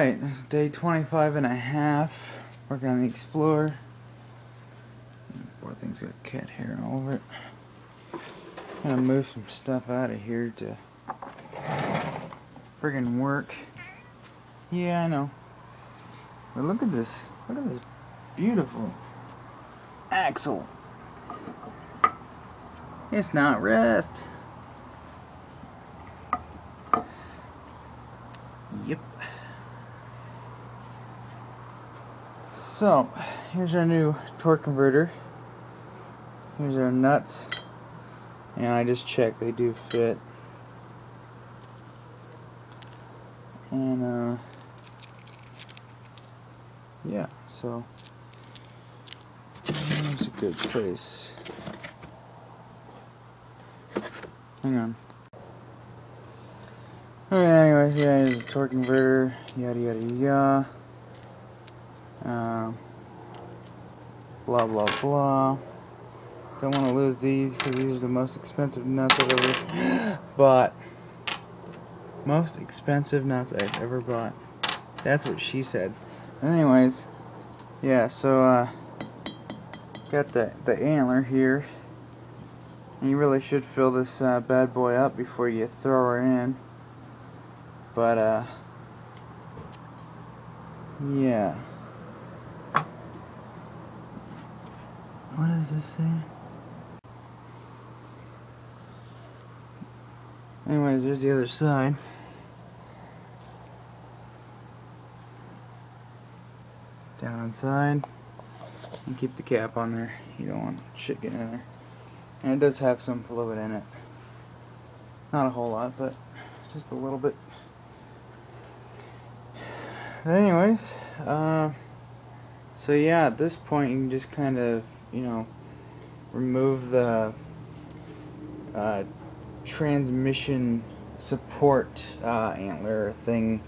Alright, this is day 25 and a half. Working on the Explorer. Poor thing's got cat hair all over it. Gonna move some stuff out of here to friggin' work. Yeah, I know. But look at this. Look at this beautiful axle. It's not rust. Yep. So, here's our new torque converter. Here's our nuts. And I just checked, they do fit. And, yeah, so, here's a good place. Hang on. Okay, anyways, yeah, here's a torque converter, yada yada yada. Blah blah blah. Don't want to lose these because these are the most expensive nuts I've ever bought. Most expensive nuts I've ever bought. That's what she said. Anyways, yeah, so got the antler here. And you really should fill this bad boy up before you throw her in. But yeah. What does this say? Anyways, there's the other side. Down inside. And keep the cap on there. You don't want shit getting in there. And it does have some fluid in it. Not a whole lot, but just a little bit. But anyways, so yeah, at this point you can just kind of, you know, remove the transmission support antler thing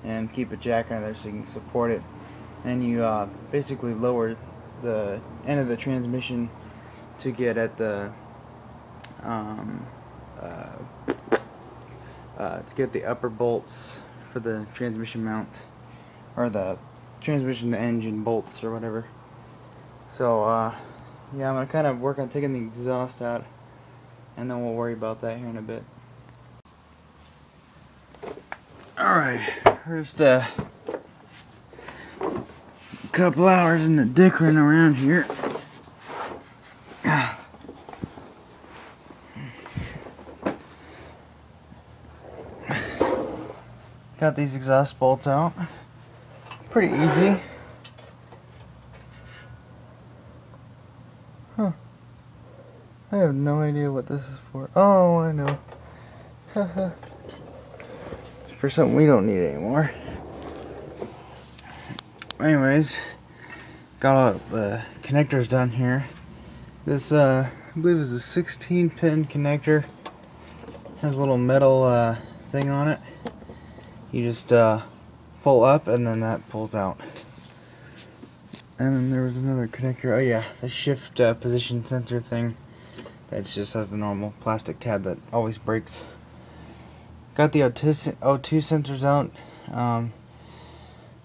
and keep a jack on there so you can support it. And you basically lower the end of the transmission to get at the upper bolts for the transmission mount, or the transmission to engine bolts or whatever. So yeah, I'm gonna kind of work on taking the exhaust out, and then we'll worry about that here in a bit. Alright, first a couple hours in the dickering around here. Got these exhaust bolts out. Pretty easy. Huh. I have no idea what this is for. Oh, I know. It's for something we don't need anymore. Anyways, got all the connectors done here. This, I believe is a 16-pin connector. Has a little metal thing on it. You just pull up and then that pulls out. And then there was another connector. Oh yeah, the shift position sensor thing. That just has the normal plastic tab that always breaks. Got the O2 sensors out.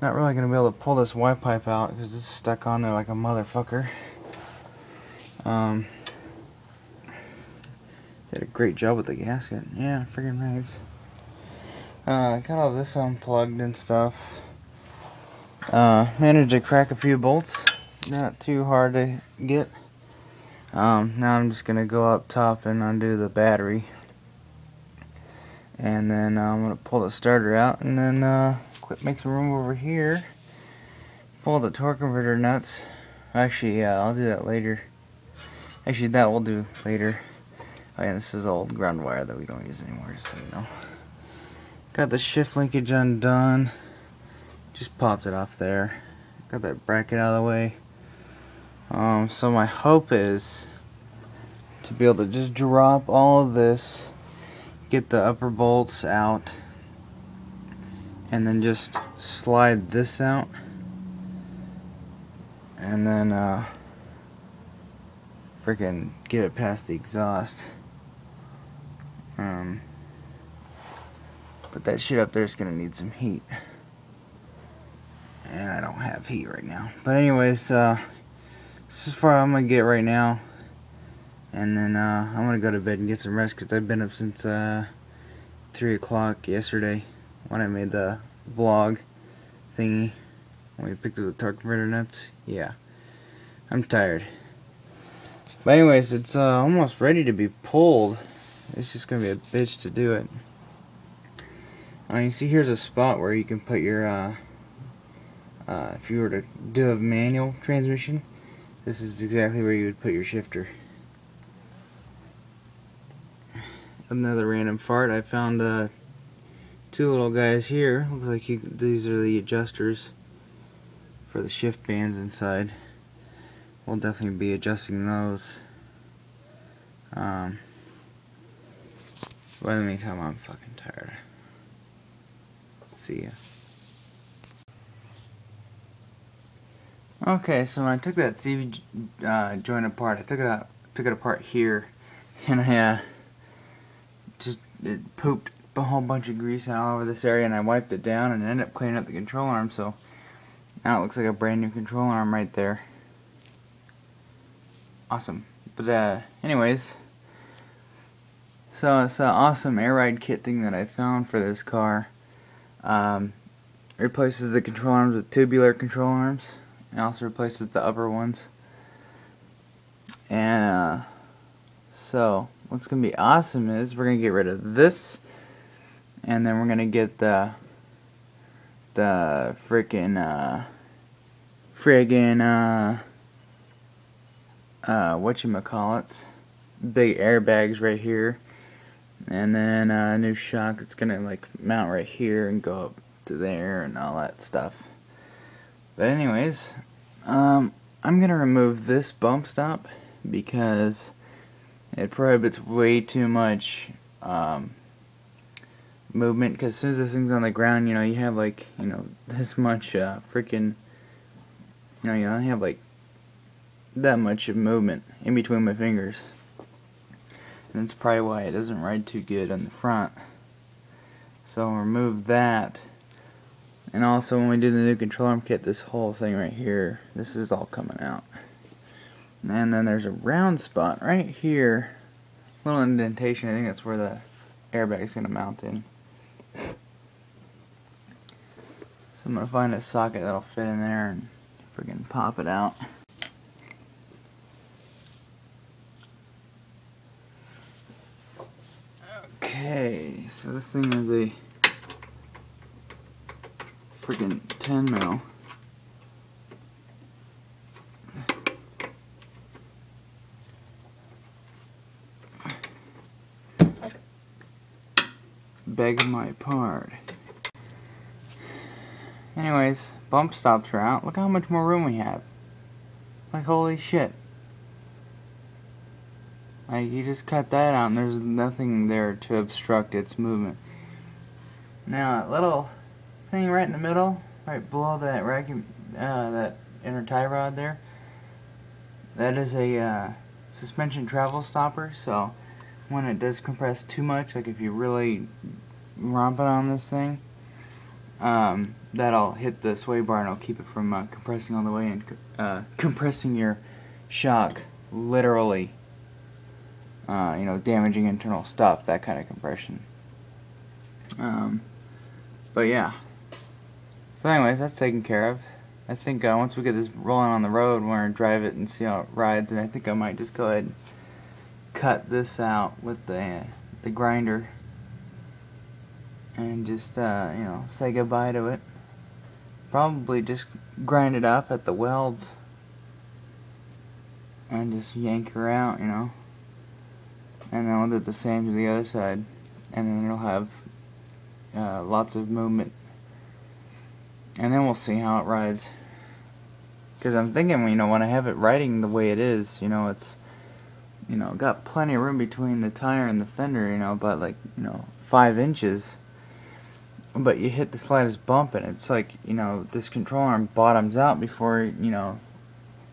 Not really going to be able to pull this Y pipe out because it's stuck on there like a motherfucker. Did a great job with the gasket. Yeah, friggin' right. Got all this unplugged and stuff. Managed to crack a few bolts. Not too hard to get. Now I'm just gonna go up top and undo the battery. And then I'm gonna pull the starter out and then make some room over here. Pull the torque converter nuts. Actually, yeah, I'll do that later. Actually, that we'll do later. Oh yeah, this is old ground wire that we don't use anymore, just so you know. Got the shift linkage undone. Just popped it off there. Got that bracket out of the way. So my hope is to be able to just drop all of this, get the upper bolts out, and then just slide this out, and then freaking get it past the exhaust. But that shit up there is gonna need some heat. and I don't have heat right now. But anyways, this is far I'm gonna get right now, and then I'm gonna go to bed and get some rest because I've been up since 3 o'clock yesterday when I made the vlog thingy when we picked up the torque converter nuts. Yeah, I'm tired. But anyways, it's almost ready to be pulled. It's just gonna be a bitch to do it. You see, here's a spot where you can put your if you were to do a manual transmission, this is exactly where you would put your shifter. Another random fart. I found two little guys here. Looks like these are the adjusters for the shift bands inside. We'll definitely be adjusting those. But in the meantime, I'm fucking tired. See ya. Okay, so when I took that CV joint apart, I took it apart here, and I it pooped a whole bunch of grease all over this area, and I wiped it down and ended up cleaning up the control arm. So now it looks like a brand new control arm right there. Awesome. But anyways, so it's an awesome air ride kit thing that I found for this car. Replaces the control arms with tubular control arms. It also replaces the upper ones. And so what's gonna be awesome is we're gonna get rid of this, and then we're gonna get the friggin' whatchamacallits, big airbags right here, and then a new shock that's gonna like mount right here and go up to there and all that stuff. But anyways, I'm gonna remove this bump stop because it prohibits way too much movement. Because as soon as this thing's on the ground, you have like this much freaking, you only have like that much of movement in between my fingers, and that's probably why it doesn't ride too good on the front. So I'll remove that. And also, when we do the new control arm kit, this whole thing right here, this is all coming out. And then there's a round spot right here, little indentation. I think that's where the airbag is going to mount in. So I'm going to find a socket that'll fit in there and friggin' pop it out. Okay, so this thing is a freaking 10 mil. Begs my part. Anyways, bump stops are out. Look how much more room we have. Like, holy shit. Like, you just cut that out and there's nothing there to obstruct its movement. Now, that little thing right in the middle, right below that that inner tie rod there, that is a suspension travel stopper. So when it does compress too much, like if you really romp it on this thing, that'll hit the sway bar and it'll keep it from compressing all the way and compressing your shock, literally, damaging internal stuff, that kind of compression. But yeah. So anyways, that's taken care of. I think once we get this rolling on the road, we're going to drive it and see how it rides, and I think I might just go ahead and cut this out with the grinder and just say goodbye to it. Probably just grind it up at the welds and just yank her out, and then we'll do the same to the other side, and then it'll have lots of movement. And then we'll see how it rides. Because I'm thinking, when I have it riding the way it is, it's, got plenty of room between the tire and the fender, but like, 5 inches. But you hit the slightest bump and it's like, this control arm bottoms out before, you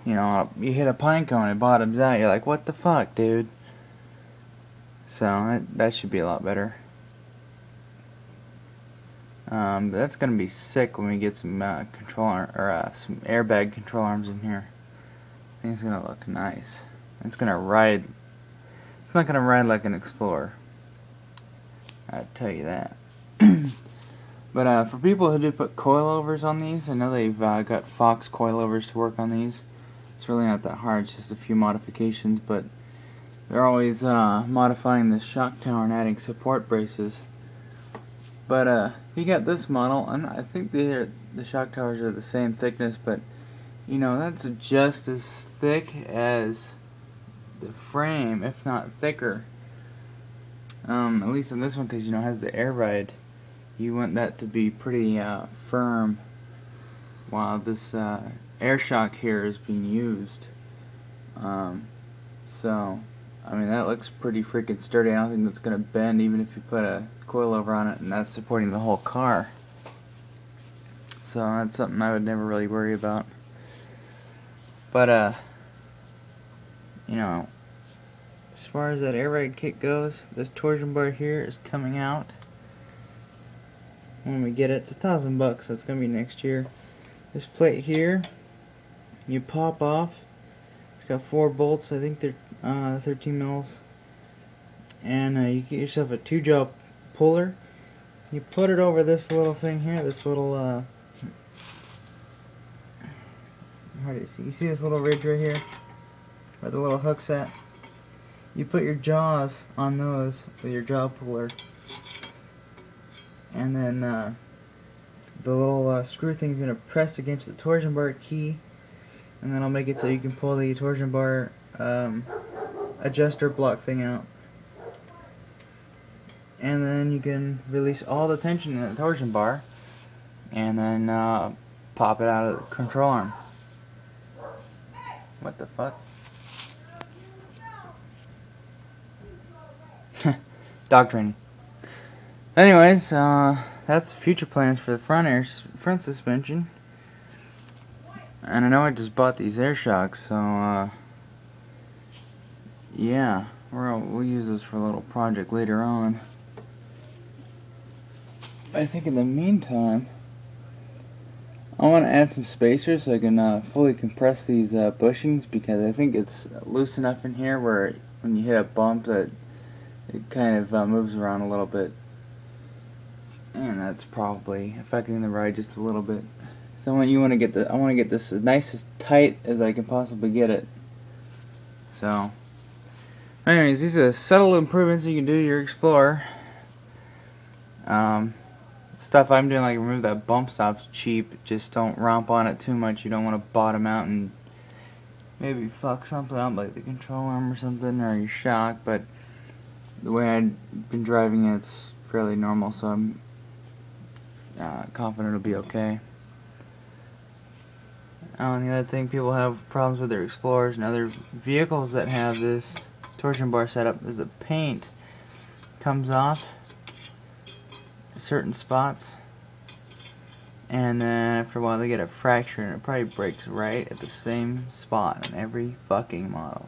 hit a pine cone and it bottoms out. You're like, what the fuck, dude? So, that should be a lot better. But that's gonna be sick when we get some some airbag control arms in here. I think it's gonna look nice. It's gonna ride. It's not gonna ride like an Explorer. I tell you that. But for people who do put coilovers on these, I know they've got Fox coilovers to work on these. It's really not that hard, it's just a few modifications, but they're always modifying the shock tower and adding support braces. But you got this model, and I think the shock towers are the same thickness, but you know, that's just as thick as the frame, if not thicker. At least in this one, because you know it has the air ride. You want that to be pretty firm while this air shock here is being used. So, I mean, that looks pretty freaking sturdy. I don't think that's going to bend even if you put a coilover on it, and that's supporting the whole car. So that's something I would never really worry about. But, you know, as far as that air ride kit goes, this torsion bar here is coming out. When we get it, it's $1,000, so it's gonna be next year. This plate here, you pop off. It's got 4 bolts. I think they're 13 mils, and you get yourself a 2-jaw puller. You put it over this little thing here. This little how do you see? You see this little ridge right here, where the little hook's at? You put your jaws on those with your jaw puller. And then the little screw thing is going to press against the torsion bar key, and then I'll make it so you can pull the torsion bar adjuster block thing out. And then you can release all the tension in the torsion bar, and then pop it out of the control arm. What the fuck? Dog training. Anyways, that's the future plans for the front suspension. And I know I just bought these air shocks, so yeah, we'll use this for a little project later on. I think in the meantime, I want to add some spacers so I can fully compress these bushings, because I think it's loose enough in here where when you hit a bump that it kind of moves around a little bit. And that's probably affecting the ride just a little bit. So I want to get this as nice as tight as I can possibly get it. So, anyways, these are subtle improvements you can do to your Explorer. Stuff I'm doing, like remove that bump stop's cheap. Just don't romp on it too much. You don't want to bottom out and maybe fuck something up, like the control arm or something, or your shock. But the way I've been driving it, it's fairly normal, so I'm confident it'll be okay. The other thing people have problems with their Explorers and other vehicles that have this torsion bar setup is the paint comes off to certain spots, and then after a while they get a fracture, and it probably breaks right at the same spot on every fucking model.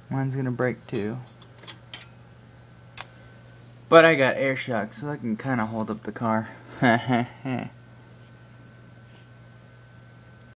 Mine's gonna break too. But I got air shocks, so I can kind of hold up the car.